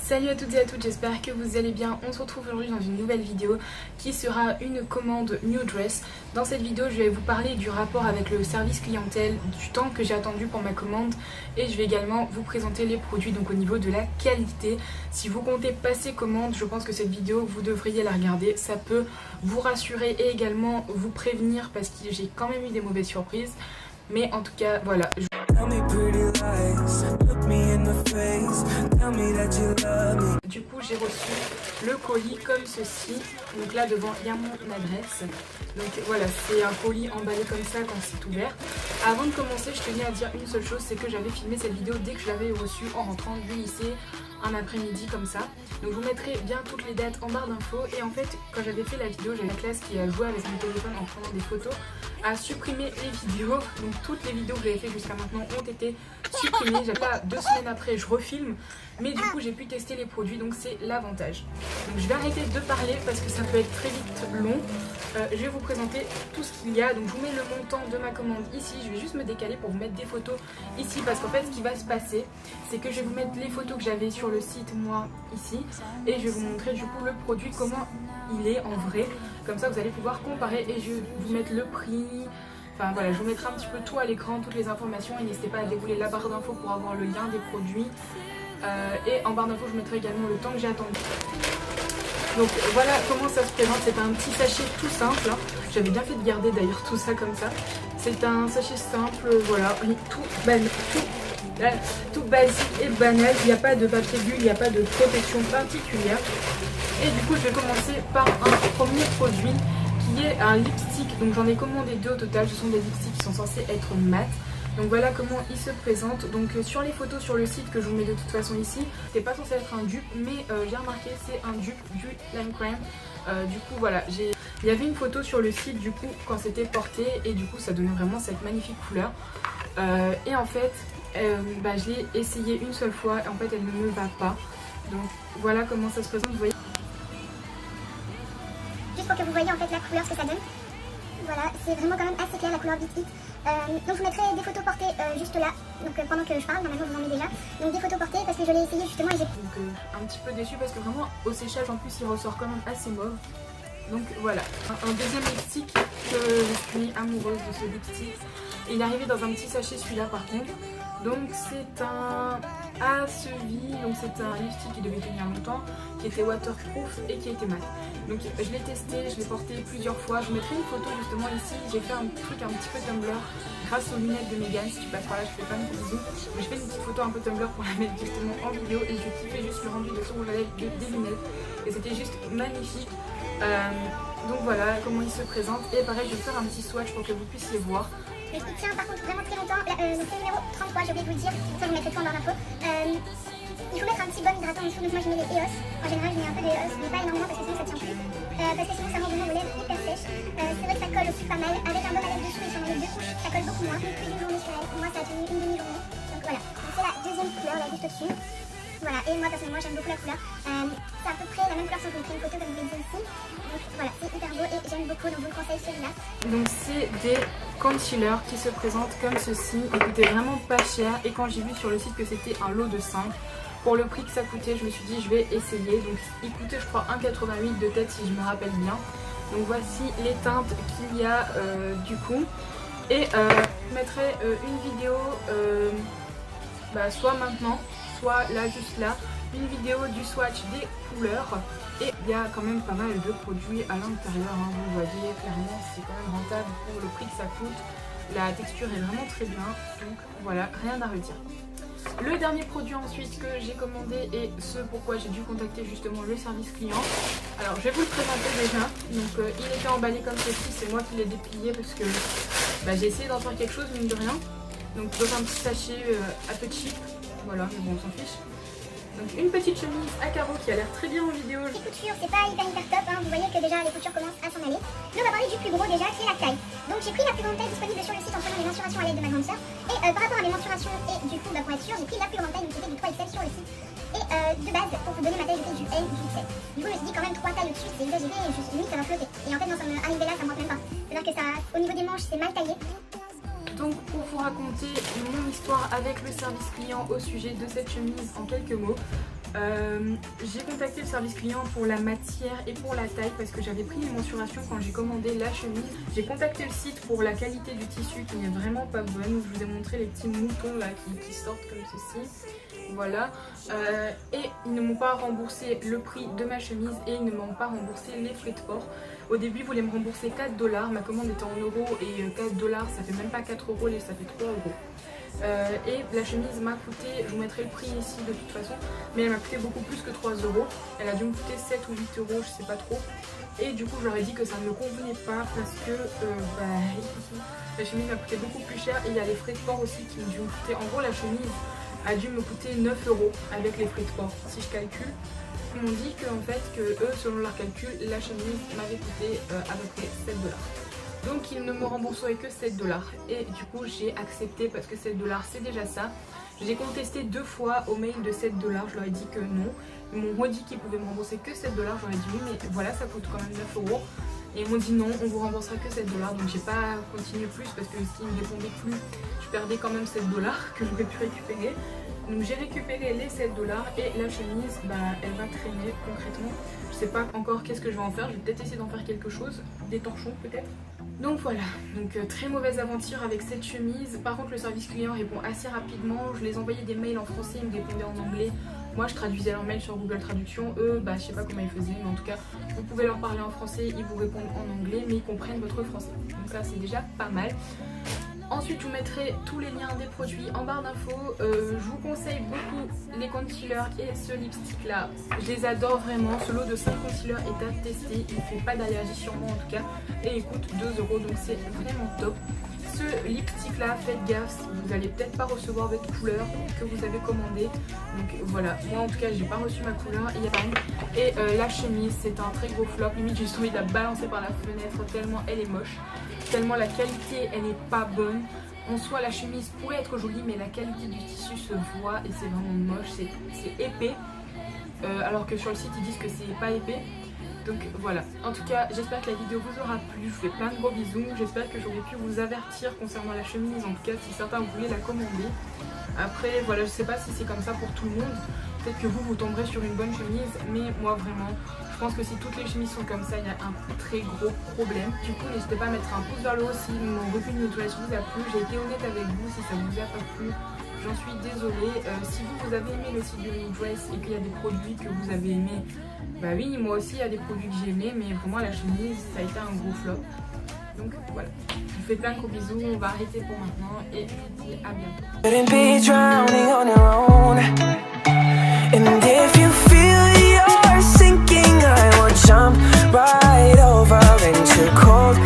Salut à toutes et à toutes, j'espère que vous allez bien. On se retrouve aujourd'hui dans une nouvelle vidéo qui sera une commande New Dress. Dans cette vidéo, je vais vous parler du rapport avec le service clientèle, du temps que j'ai attendu pour ma commande et je vais également vous présenter les produits donc au niveau de la qualité. Si vous comptez passer commande, je pense que cette vidéo, vous devriez la regarder. Ça peut vous rassurer et également vous prévenir parce que j'ai quand même eu des mauvaises surprises. Mais en tout cas, voilà. Du coup, j'ai reçu le colis comme ceci. Donc là, devant, il y a mon adresse. Donc voilà, c'est un colis emballé comme ça quand c'est ouvert. Avant de commencer, je tenais à dire une seule chose, c'est que j'avais filmé cette vidéo dès que je l'avais reçue en rentrant du lycée, un après-midi comme ça. Donc je vous mettrai bien toutes les dates en barre d'infos. Et en fait, quand j'avais fait la vidéo, j'avais la classe qui a joué avec mon téléphone en prenant des photos, a supprimé les vidéos. Donc toutes les vidéos que j'avais fait jusqu'à maintenant ont été supprimées. J'avais pas 2 semaines après, je refilme. Mais du coup, j'ai pu tester les produits, donc c'est l'avantage. Donc je vais arrêter de parler parce que ça peut être très vite long. Je vais vous présenter tout ce qu'il y a. Donc je vous mets le montant de ma commande ici. Je vais juste me décaler pour vous mettre des photos ici parce qu'en fait, ce qui va se passer, c'est que je vais vous mettre les photos que j'avais sur le site, moi, ici. Et je vais vous montrer du coup le produit, comment il est en vrai. Comme ça, vous allez pouvoir comparer et je vais vous mettre le prix. Enfin voilà, je vous mettrai un petit peu tout à l'écran, toutes les informations. Et n'hésitez pas à dérouler la barre d'infos pour avoir le lien des produits. Et en barre d'infos, je mettrai également le temps que j'ai attendu. Donc voilà comment ça se présente. C'est un petit sachet tout simple. Hein. J'avais bien fait de garder d'ailleurs tout ça comme ça. C'est un sachet simple, voilà, tout basique et banal. Il n'y a pas de papier bulle, il n'y a pas de protection particulière. Et du coup, je vais commencer par un premier produit qui est un lipstick. Donc j'en ai commandé 2 au total. Ce sont des lipsticks qui sont censés être mat. Donc voilà comment il se présente. Donc sur les photos sur le site que je vous mets de toute façon ici, c'est pas censé être un dupe, mais j'ai remarqué c'est un dupe du Lime Crime. Du coup voilà, il y avait une photo sur le site du coup quand c'était porté et du coup ça donnait vraiment cette magnifique couleur. Et en fait, je l'ai essayé une seule fois et en fait elle ne me va pas. Donc voilà comment ça se présente, vous voyez. Juste pour que vous voyez en fait la couleur, ce que ça donne. Voilà, c'est vraiment quand même assez clair la couleur Beat It. Donc je vous mettrai des photos portées juste là, donc pendant que je parle, normalement vous en avez déjà. Donc des photos portées parce que je l'ai essayé justement et j'ai... Donc un petit peu déçue parce que vraiment au séchage en plus il ressort quand même assez mauve. Donc voilà, un deuxième lipstick que je suis amoureuse de ce lipstick. Il est arrivé dans un petit sachet celui-là par contre. Donc c'est un Asevi, donc c'est un lipstick qui devait tenir longtemps, qui était waterproof et qui était mat. Donc je l'ai testé, je l'ai porté plusieurs fois. Je vous mettrai une photo justement ici. J'ai fait un truc un petit peu Tumblr grâce aux lunettes de Megan. Si tu passes par là, je fais pas de bisous. Mais je fais une petite photo un peu Tumblr pour la mettre justement en vidéo et je kiffais juste le rendu de son rouge à lèvres des lunettes. Et c'était juste magnifique. Donc voilà comment il se présente. Et pareil, je vais faire un petit swatch pour que vous puissiez voir. Mais il tient par contre vraiment très longtemps. Donc c'est le numéro 33, j'ai oublié de vous le dire. Ça, je vous mettrai tout en barre d'infos. Il faut mettre un petit bon hydratant en dessous. Donc moi je mets les EOS. En général, je mets un peu de EOS, mais pas énormément parce que sinon ça tient plus. Parce que sinon ça rend vraiment vos lèvres hyper sèches. C'est vrai que ça colle aussi pas mal. Avec un bon à lèvres dessous et sur les 2 couches, ça colle beaucoup moins. Plus d'une journée sur elle. Pour moi, ça a tenu une demi-journée. Donc voilà. Donc c'est la deuxième couleur là juste au-dessus. Voilà, et moi personnellement j'aime beaucoup la couleur. C'est à peu près la même couleur, sans vous montrer une photo comme je vous l'ai dit ici. Donc voilà, c'est hyper beau et j'aime beaucoup, donc je vous conseille celui-là. Donc c'est des concealers qui se présentent comme ceci. Ils coûtaient vraiment pas cher et quand j'ai vu sur le site que c'était un lot de 5, pour le prix que ça coûtait, je me suis dit je vais essayer. Donc il coûtait je crois 1,88 de tête si je me rappelle bien. Donc voici les teintes qu'il y a du coup. Et je mettrai une vidéo soit maintenant, soit là juste là, une vidéo du swatch des couleurs. Et il y a quand même pas mal de produits à l'intérieur, hein. Vous voyez clairement c'est quand même rentable pour le prix que ça coûte. La texture est vraiment très bien, donc voilà, rien à redire. Le dernier produit ensuite que j'ai commandé et ce pourquoi j'ai dû contacter justement le service client. Alors je vais vous le présenter déjà. Donc il était emballé comme ceci, c'est moi qui l'ai déplié parce que j'ai essayé d'en faire quelque chose mine de rien. Donc dans un petit sachet un peu cheap, voilà, mais bon on s'en fiche. Donc une petite chemise à carreaux qui a l'air très bien en vidéo. Les coutures, c'est pas hyper top, hein. Vous voyez que déjà les coutures commencent à s'en aller. Nous on va parler du plus gros déjà qui est la taille. Donc j'ai pris la plus grande taille disponible sur le site en prenant les mensurations à l'aide de ma grande soeur. Et par rapport à mes mensurations et du coup pour être sûr, j'ai pris la plus grande taille, donc c'était du 3XL sur le site. Et de base, pour vous donner ma taille, c'était du L, du XL. Du coup je me suis dit quand même 3 tailles au-dessus, c'est exagéré et je me suis dit ça va flotter. Et en fait non, ça me arrivait là, ça me rentre même pas. C'est-à-dire que ça, au niveau des manches, c'est mal taillé. Donc pour vous raconter mon histoire avec le service client au sujet de cette chemise en quelques mots, J'ai contacté le service client pour la matière et pour la taille parce que j'avais pris les mensurations quand j'ai commandé la chemise. J'ai contacté le site pour la qualité du tissu qui n'est vraiment pas bonne. Je vous ai montré les petits moutons là qui sortent comme ceci. Voilà. Et ils ne m'ont pas remboursé le prix de ma chemise et ils ne m'ont pas remboursé les frais de port. Au début, ils voulaient me rembourser 4 $. Ma commande était en euros et 4 $, ça fait même pas 4 €, ça fait 3 €. Et la chemise m'a coûté, je vous mettrai le prix ici de toute façon, mais elle m'a coûté beaucoup plus que 3 €. Elle a dû me coûter 7 ou 8 €, je sais pas trop. Et du coup, je leur ai dit que ça ne me convenait pas parce que la chemise m'a coûté beaucoup plus cher et il y a les frais de port aussi qui m'ont dû me coûter. En gros, la chemise a dû me coûter 9 € avec les frais de port. Si je calcule, ils m'ont dit qu'en fait, que eux, selon leur calcul, la chemise m'avait coûté à peu près 7 $. Donc ils ne me rembourseraient que 7 $. Et du coup j'ai accepté parce que 7 $ c'est déjà ça. J'ai contesté 2 fois au mail de 7 $, je leur ai dit que non. Ils m'ont redit qu'ils pouvaient me rembourser que 7 $, je leur ai dit oui mais voilà ça coûte quand même 9 €. Et ils m'ont dit non, on vous remboursera que 7 $. Donc j'ai pas continué plus parce que s'ils me répondaient plus, je perdais quand même 7 $ que j'aurais pu récupérer. Donc j'ai récupéré les 7 $ et la chemise, elle va traîner concrètement. Je sais pas encore qu'est-ce que je vais en faire, je vais peut-être essayer d'en faire quelque chose, des torchons peut-être. Donc voilà, donc très mauvaise aventure avec cette chemise. Par contre le service client répond assez rapidement. Je les envoyais des mails en français, ils me répondaient en anglais. Moi je traduisais leurs mails sur Google Traduction. Eux, je sais pas comment ils faisaient, mais en tout cas vous pouvez leur parler en français, ils vous répondent en anglais, mais ils comprennent votre français. Donc ça c'est déjà pas mal. Ensuite je vous mettrai tous les liens des produits en barre d'infos. Je vous conseille beaucoup les concealers et ce lipstick là. Je les adore vraiment. Ce lot de 5 concealers est à tester. Il ne fait pas d'allergie sur moi en tout cas. Et il coûte 2 € donc c'est vraiment top. Ce lipstick là, faites gaffe, vous n'allez peut-être pas recevoir votre couleur que vous avez commandé. Donc voilà, moi en tout cas j'ai pas reçu ma couleur et il y a pas une. Et la chemise c'est un très gros flop. Limite j'ai juste envie de la balancer par la fenêtre tellement elle est moche. Tellement la qualité elle n'est pas bonne. En soi la chemise pourrait être jolie mais la qualité du tissu se voit et c'est vraiment moche, c'est épais. Alors que sur le site ils disent que c'est pas épais. Donc voilà, en tout cas j'espère que la vidéo vous aura plu, je vous fais plein de gros bisous. J'espère que j'aurais pu vous avertir concernant la chemise, en tout cas si certains voulaient la commander. Après voilà, je sais pas si c'est comme ça pour tout le monde. Peut-être que vous tomberez sur une bonne chemise, mais moi vraiment je pense que si toutes les chemises sont comme ça, il y a un très gros problème. Du coup n'hésitez pas à mettre un pouce vers le haut si mon revue de nettoyage vous a plu. J'ai été honnête avec vous, si ça vous a pas plu, j'en suis désolée. Si vous avez aimé le site de Dress et qu'il y a des produits que vous avez aimés, bah oui, moi aussi il y a des produits que j'ai aimés, mais vraiment la chemise ça a été un gros flop. Donc voilà, je vous fais plein de gros bisous, on va arrêter pour maintenant et je vous dis à bientôt. And if you feel you're sinking, I will jump right over into cold